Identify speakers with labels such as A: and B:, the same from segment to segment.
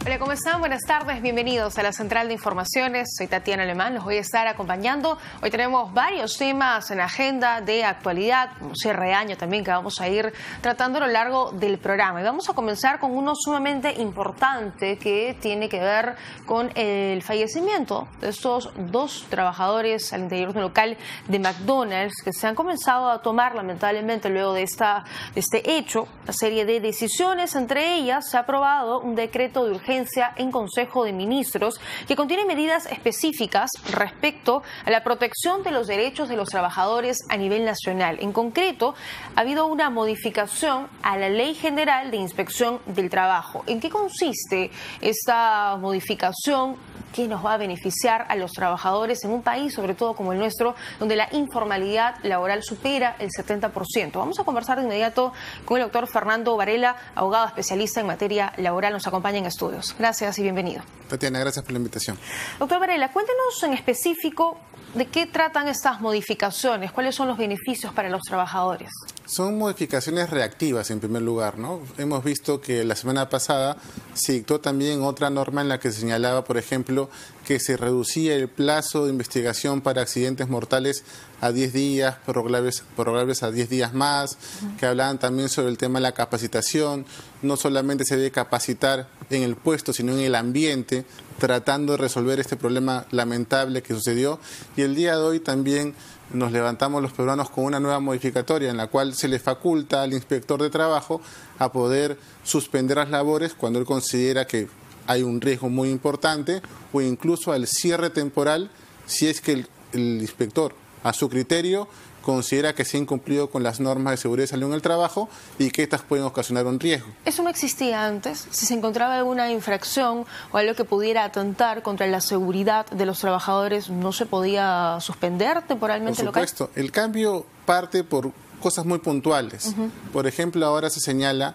A: Hola, ¿cómo están? Buenas tardes, bienvenidos a la Central de Informaciones. Soy Tatiana Alemán, los voy a estar acompañando. Hoy tenemos varios temas en agenda de actualidad, como cierre de año también, que vamos a ir tratando a lo largo del programa. Y vamos a comenzar con uno sumamente importante que tiene que ver con el fallecimiento de estos dos trabajadores al interior de un local de McDonald's que se han comenzado a tomar lamentablemente luego de este hecho una serie de decisiones. Entre ellas se ha aprobado un decreto de urgencia en Consejo de Ministros que contiene medidas específicas respecto a la protección de los derechos de los trabajadores a nivel nacional. En concreto, ha habido una modificación a la Ley General de Inspección del Trabajo. ¿En qué consiste esta modificación? ¿Qué nos va a beneficiar a los trabajadores en un país, sobre todo como el nuestro, donde la informalidad laboral supera el 70%? Vamos a conversar de inmediato con el doctor Fernando Varela, abogado especialista en materia laboral. Nos acompaña en estudios. Gracias y bienvenido.
B: Tatiana, gracias por la invitación.
A: Doctor Varela, cuéntenos en específico de qué tratan estas modificaciones, cuáles son los beneficios para los trabajadores.
B: Son modificaciones reactivas en primer lugar, ¿no? Hemos visto que la semana pasada se dictó también otra norma en la que se señalaba, por ejemplo, que se reducía el plazo de investigación para accidentes mortales a 10 días, prorrogables a 10 días más, que hablaban también sobre el tema de la capacitación. No solamente se debe capacitar en el puesto, sino en el ambiente, tratando de resolver este problema lamentable que sucedió. Y el día de hoy también nos levantamos los peruanos con una nueva modificatoria en la cual se le faculta al inspector de trabajo a poder suspender las labores cuando él considera que hay un riesgo muy importante, o incluso al cierre temporal si es que el inspector, a su criterio, considera que se ha incumplido con las normas de seguridad y salud en el trabajo y que estas pueden ocasionar un riesgo. ¿Eso no existía antes? Si se encontraba alguna infracción o algo que pudiera atentar contra la seguridad de los trabajadores, ¿no se podía suspender temporalmente el local? Por supuesto, el cambio parte por cosas muy puntuales. Por ejemplo, ahora se señala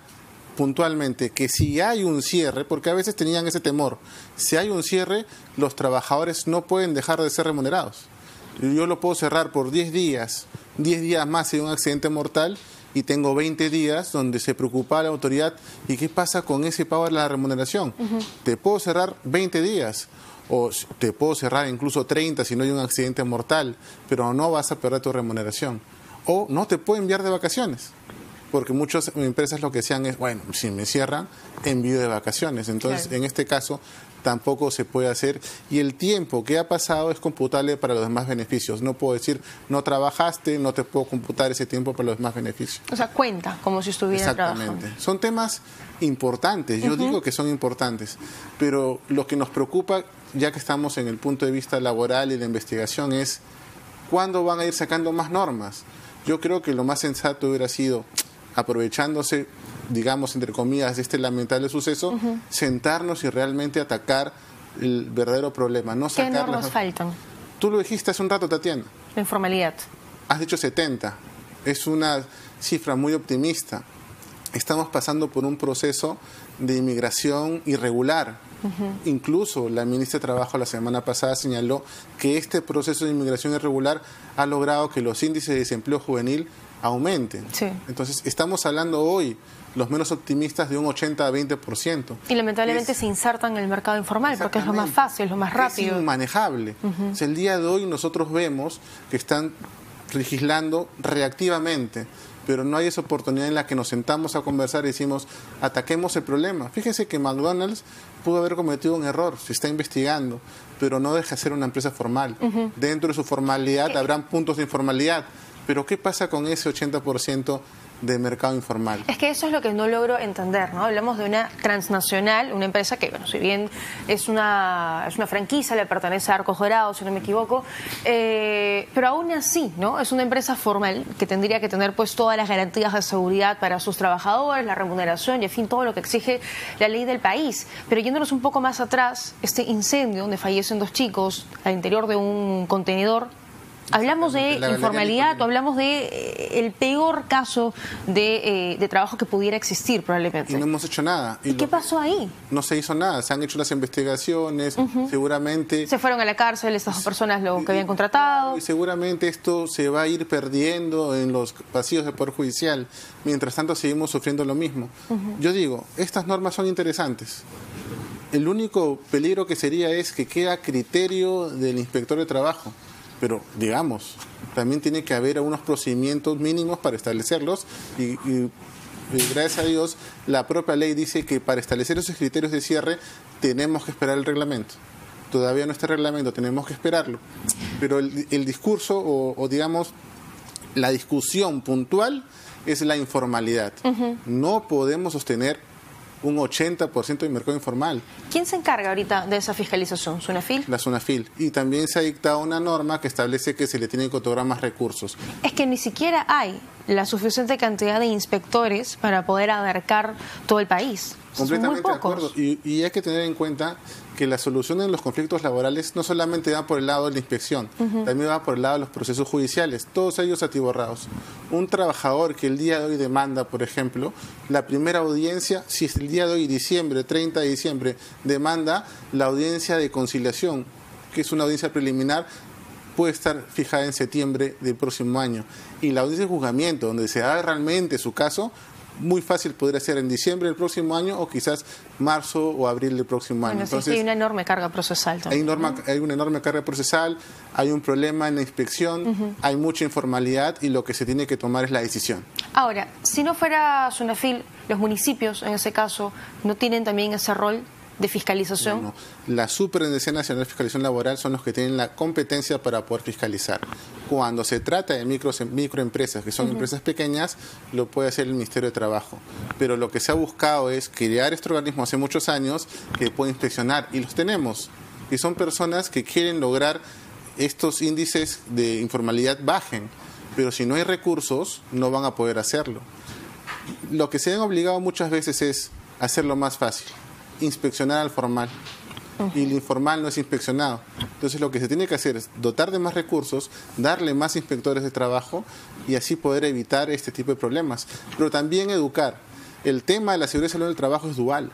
B: puntualmente que si hay un cierre, porque a veces tenían ese temor, si hay un cierre, los trabajadores no pueden dejar de ser remunerados. Yo lo puedo cerrar por 10 días más si hay un accidente mortal y tengo 20 días donde se preocupa la autoridad y qué pasa con ese pago de la remuneración. Te puedo cerrar 20 días o te puedo cerrar incluso 30 si no hay un accidente mortal, pero no vas a perder tu remuneración. O no te puedo enviar de vacaciones, porque muchas empresas lo que hacían es, bueno, si me cierran, envío de vacaciones. Entonces, claro, en este caso tampoco se puede hacer, y el tiempo que ha pasado es computable para los demás beneficios. No puedo decir, no trabajaste, no te puedo computar ese tiempo para los demás beneficios. O sea, cuenta como si estuviera trabajando. Exactamente. Son temas importantes, yo digo que son importantes, pero lo que nos preocupa, ya que estamos en el punto de vista laboral y de investigación, es cuándo van a ir sacando más normas. Yo creo que lo más sensato hubiera sido, aprovechándose, digamos, entre comillas, de este lamentable suceso, sentarnos y realmente atacar el verdadero problema. No sacar. ¿Qué normas faltan? Tú lo dijiste hace un rato, Tatiana. La informalidad. Has dicho 70. Es una cifra muy optimista. Estamos pasando por un proceso de inmigración irregular. Incluso la ministra de Trabajo la semana pasada señaló que este proceso de inmigración irregular ha logrado que los índices de desempleo juvenil aumenten. Entonces, estamos hablando hoy, los menos optimistas, de un 80 a 20%. Y lamentablemente se insertan en el mercado informal, porque es lo más fácil, lo más rápido. Es inmanejable. O sea, el día de hoy nosotros vemos que están legislando reactivamente, pero no hay esa oportunidad en la que nos sentamos a conversar y decimos, ataquemos el problema. Fíjense que McDonald's pudo haber cometido un error, se está investigando, pero no deja de ser una empresa formal. Dentro de su formalidad habrán puntos de informalidad, pero ¿qué pasa con ese 80% de mercado informal? Es que eso es lo que no logro entender, ¿no? Hablamos de una transnacional, una empresa que, bueno, si bien es una franquicia, le pertenece a Arcos Dorados, si no me equivoco, pero aún así, ¿no? Es una empresa formal que tendría que tener pues todas las garantías de seguridad para sus trabajadores, la remuneración y, en fin, todo lo que exige la ley del país. Pero yéndonos un poco más atrás, este incendio donde fallecen dos chicos al interior de un contenedor, ¿hablamos de informalidad o hablamos de el peor caso de trabajo que pudiera existir probablemente? Y no hemos hecho nada. ¿Y qué pasó ahí? No se hizo nada, se han hecho las investigaciones, seguramente... Se fueron a la cárcel estas dos personas lo que habían contratado. Y seguramente esto se va a ir perdiendo en los pasillos del Poder Judicial. Mientras tanto seguimos sufriendo lo mismo. Yo digo, estas normas son interesantes, El único peligro que sería es que queda a criterio del inspector de trabajo. Pero, digamos, también tiene que haber unos procedimientos mínimos para establecerlos y gracias a Dios, la propia ley dice que para establecer esos criterios de cierre tenemos que esperar el reglamento. Todavía no está el reglamento, tenemos que esperarlo. Pero el discurso o digamos, la discusión puntual es la informalidad. No podemos sostener un 80% del mercado informal.
A: ¿Quién se encarga ahorita de esa fiscalización? ¿SUNAFIL?
B: La SUNAFIL. Y también se ha dictado una norma que establece que se le tienen que otorgar más recursos.
A: Es que ni siquiera hay la suficiente cantidad de inspectores para poder abarcar todo el país.
B: Completamente de acuerdo. Y hay que tener en cuenta que la solución de los conflictos laborales no solamente va por el lado de la inspección, también va por el lado de los procesos judiciales, todos ellos atiborrados. Un trabajador que el día de hoy demanda, por ejemplo, la primera audiencia, si es el día de hoy, diciembre, 30 de diciembre, demanda la audiencia de conciliación, que es una audiencia preliminar, puede estar fijada en septiembre del próximo año. Y la audiencia de juzgamiento, donde se da realmente su caso, muy fácil podría ser en diciembre del próximo año o quizás marzo o abril del próximo año.
A: Entonces, hay una enorme carga procesal también.
B: Hay una enorme carga procesal, hay un problema en la inspección, hay mucha informalidad y lo que se tiene que tomar es la decisión.
A: Ahora, si no fuera SUNAFIL, los municipios en ese caso no tienen también ese rol de fiscalización.
B: No. La Superintendencia Nacional de Fiscalización Laboral son los que tienen la competencia para poder fiscalizar. Cuando se trata de microempresas, que son empresas pequeñas, lo puede hacer el Ministerio de Trabajo. Pero lo que se ha buscado es crear este organismo hace muchos años que puede inspeccionar, y los tenemos. Y son personas que quieren lograr estos índices de informalidad bajen, pero si no hay recursos, no van a poder hacerlo. Lo que se han obligado muchas veces es hacerlo más fácil, inspeccionar al formal, y el informal no es inspeccionado. Entonces lo que se tiene que hacer es dotar de más recursos, darle más inspectores de trabajo y así poder evitar este tipo de problemas. Pero también educar. El tema de la seguridad y salud del trabajo es dual.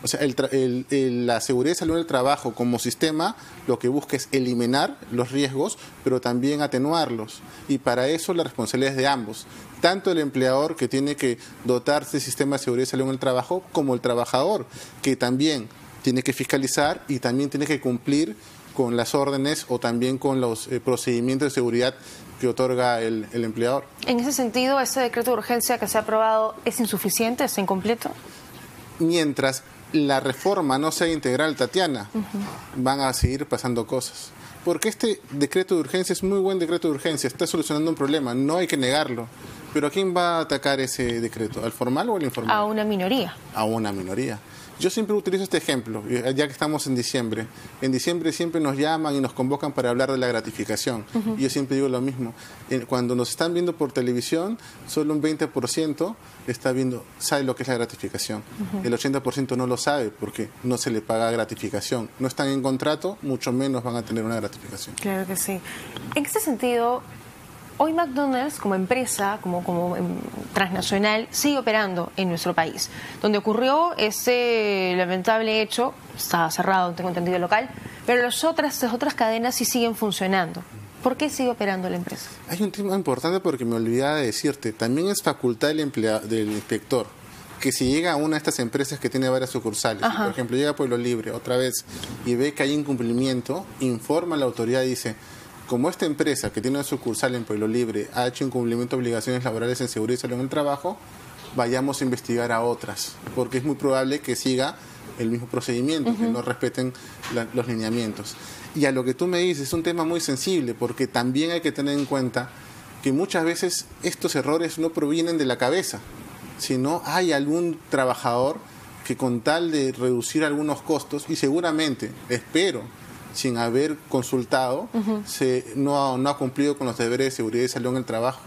B: O sea, la seguridad y salud del trabajo como sistema lo que busca es eliminar los riesgos, pero también atenuarlos. Y para eso la responsabilidad es de ambos. Tanto el empleador, que tiene que dotarse del sistema de seguridad y salud en el trabajo, como el trabajador, que también tiene que fiscalizar y también tiene que cumplir con las órdenes o también con los procedimientos de seguridad que otorga el empleador.
A: En ese sentido, ¿ese decreto de urgencia que se ha aprobado es insuficiente, es incompleto?
B: Mientras la reforma no sea integral, Tatiana, van a seguir pasando cosas. Porque este decreto de urgencia es muy buen decreto de urgencia, está solucionando un problema, no hay que negarlo. Pero ¿a quién va a atacar ese decreto? ¿Al formal o al informal?
A: A una minoría.
B: A una minoría. Yo siempre utilizo este ejemplo, ya que estamos en diciembre. En diciembre siempre nos llaman y nos convocan para hablar de la gratificación. Y yo siempre digo lo mismo. Cuando nos están viendo por televisión, solo un 20% está viendo, sabe lo que es la gratificación. El 80% no lo sabe porque no se le paga gratificación. No están en contrato, mucho menos van a tener una gratificación.
A: Claro que sí. En este sentido, hoy McDonald's como empresa, como transnacional, sigue operando en nuestro país. Donde ocurrió ese lamentable hecho, estaba cerrado, tengo entendido, el local, pero las otras cadenas sí siguen funcionando. ¿Por qué sigue operando la empresa?
B: Hay un tema importante porque me olvidaba de decirte. También es facultad del inspector que si llega a una de estas empresas que tiene varias sucursales, por ejemplo, llega a Pueblo Libre otra vez y ve que hay incumplimiento, informa a la autoridad y dice: como esta empresa que tiene una sucursal en Pueblo Libre ha hecho incumplimiento de obligaciones laborales en seguridad y salud en el trabajo, vayamos a investigar a otras, porque es muy probable que siga el mismo procedimiento, que no respeten los lineamientos. Y a lo que tú me dices, es un tema muy sensible, porque también hay que tener en cuenta que muchas veces estos errores no provienen de la cabeza, sino hay algún trabajador que con tal de reducir algunos costos, y seguramente, espero, sin haber consultado, no ha cumplido con los deberes de seguridad y salud en el trabajo.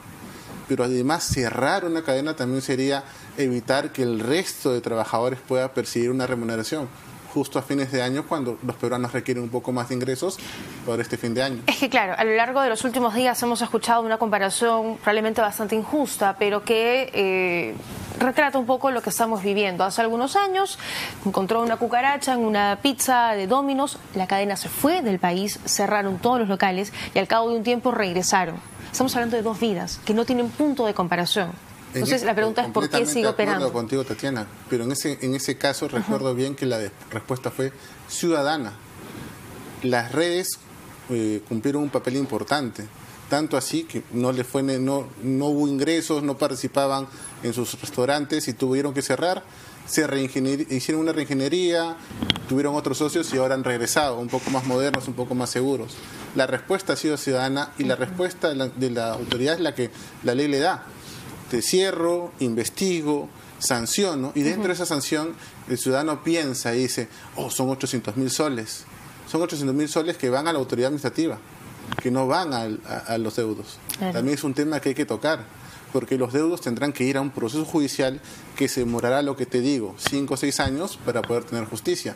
B: Pero además cerrar una cadena también sería evitar que el resto de trabajadores pueda percibir una remuneración justo a fines de año, cuando los peruanos requieren un poco más de ingresos por este fin de año.
A: Es que claro, a lo largo de los últimos días hemos escuchado una comparación probablemente bastante injusta, pero que retrata un poco lo que estamos viviendo. Hace algunos años encontró una cucaracha en una pizza de Domino's, la cadena se fue del país, cerraron todos los locales y al cabo de un tiempo regresaron. Estamos hablando de dos vidas que no tienen punto de comparación. Entonces la pregunta es ¿por qué sigue operando?
B: Contigo, Tatiana, pero en ese caso recuerdo bien que la respuesta fue ciudadana. Las redes cumplieron un papel importante, tanto así que no hubo ingresos, no participaban en sus restaurantes y tuvieron que cerrar. Hicieron una reingeniería, tuvieron otros socios y ahora han regresado, un poco más modernos, un poco más seguros. La respuesta ha sido ciudadana y la respuesta de la autoridad es la que la ley le da. Te cierro, investigo, sanciono, y dentro de esa sanción el ciudadano piensa y dice, son 800.000 soles. Son 800.000 soles que van a la autoridad administrativa, que no van a los deudos. Claro. También es un tema que hay que tocar, porque los deudos tendrán que ir a un proceso judicial que se demorará, lo que te digo, 5 o 6 años para poder tener justicia.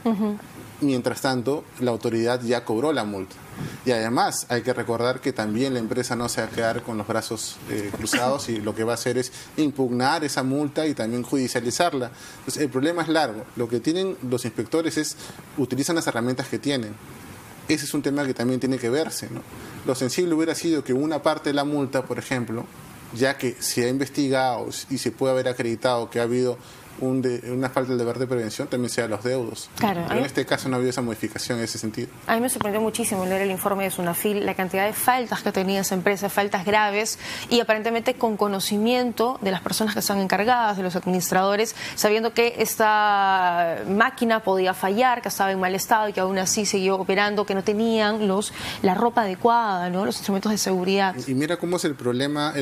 B: Mientras tanto, la autoridad ya cobró la multa. Y además hay que recordar que también la empresa no se va a quedar con los brazos cruzados y lo que va a hacer es impugnar esa multa y también judicializarla. Entonces, el problema es largo. Lo que tienen los inspectores utilizan las herramientas que tienen. Ese es un tema que también tiene que verse, ¿no? Lo sensible hubiera sido que una parte de la multa, por ejemplo, ya que se ha investigado y se puede haber acreditado que ha habido una falta del deber de prevención, también sea los deudos.
A: Claro,
B: pero en este caso no ha habido esa modificación en ese sentido.
A: A mí me sorprendió muchísimo leer el informe de Sunafil, la cantidad de faltas que tenía esa empresa, faltas graves, y aparentemente con conocimiento de las personas que están encargadas, de los administradores, sabiendo que esta máquina podía fallar, que estaba en mal estado y que aún así siguió operando, que no tenían la ropa adecuada, ¿no? Los instrumentos de seguridad.
B: Y mira cómo es el problema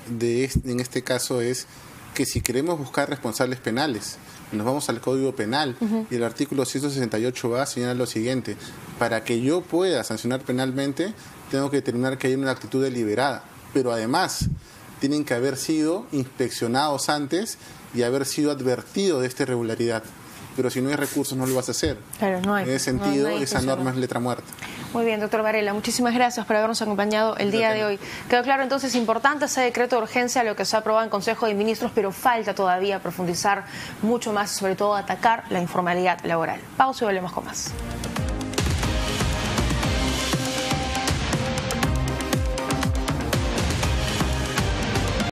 B: en este caso es que si queremos buscar responsables penales, nos vamos al Código Penal y el artículo 168A señala lo siguiente: para que yo pueda sancionar penalmente, tengo que determinar que hay una actitud deliberada, pero además tienen que haber sido inspeccionados antes y haber sido advertidos de esta irregularidad. Pero si no hay recursos no lo vas a hacer.
A: Claro, no hay.
B: En ese sentido, esa norma es letra muerta.
A: Muy bien, doctor Varela, muchísimas gracias por habernos acompañado el día de hoy. Quedó claro entonces, importante ese decreto de urgencia, lo que se ha aprobado en Consejo de Ministros, pero falta todavía profundizar mucho más, sobre todo atacar la informalidad laboral. Pausa y volvemos con más.